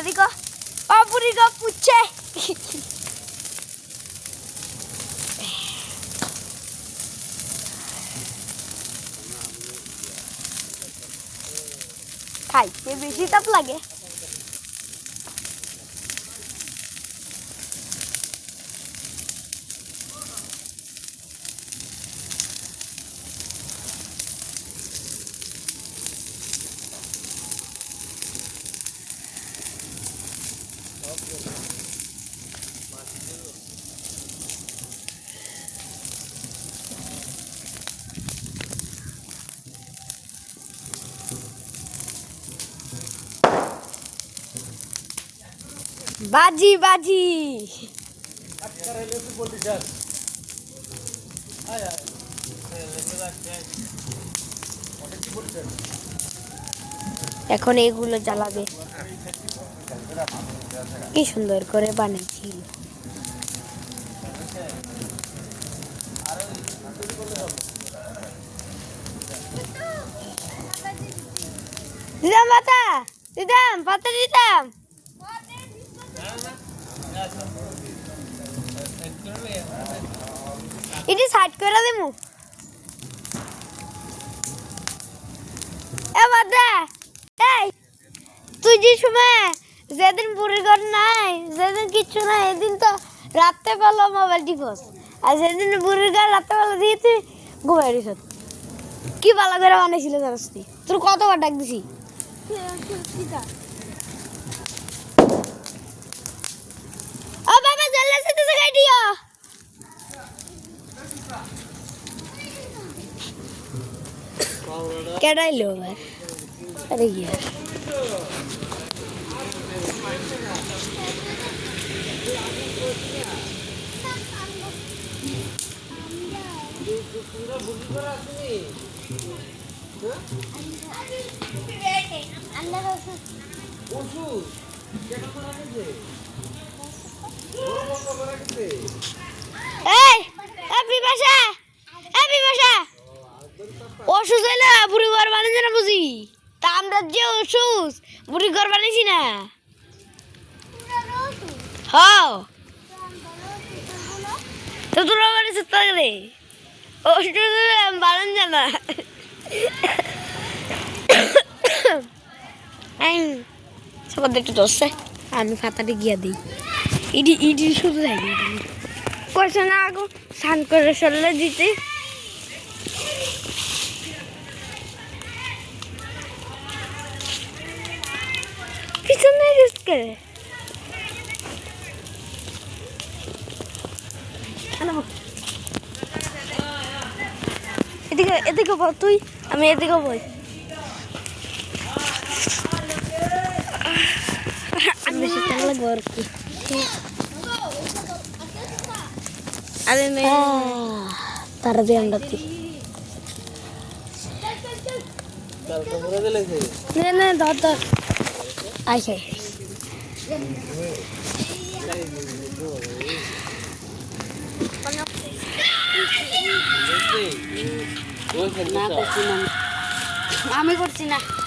দিকো ও বুড়ি গো পুচ্ছে খাইতে বেশি তাপ লাগে बाजी बाजी এখন এগুলো জ্বালাবে কি সুন্দর করে বানিয়েছিল দিদাম পাতা দিতাম এটি সাইড করে দেবো এ বাদা এই তুই যে সময় যেদিন বুড়ি ঘর নাই যেদিন কিচ্ছু নাই এদিন তো রাতে বেলা মোবাইল টিপস আর যেদিন বুড়ির ঘর রাতে বেলা দিয়ে তুই ঘুমাই দিস কি ভালো করে বানাইছিল জানিস তুই তোর কতবার ডাক দিছি ও বাবা জল্লা সে তো গাই দিও কেডাইলো আরে यार ওষুধ হইলে বুড়ি ঘর বানিয়েছে না বুঝি তা আমরা যে ওষুধ বুড়ি ঘর বানিয়েছি না হ্যাঁ তো তোরা বানিয়েছে তাহলে ওষুধ বানান জানা সবার একটু দোষে আমি ফাতাটি গিয়া দিই ইডি ইডি শুধু যাইনি কইছে না আগো স্নান করে চলে দিতে পিছনে রিস্ক করে এদিকে এদিকে বল তুই আমি এদিকে বল বেশি টাকা লাগবে আর কি আরে তারা দিয়ে আমরা না ধর আইসে আমি করছি না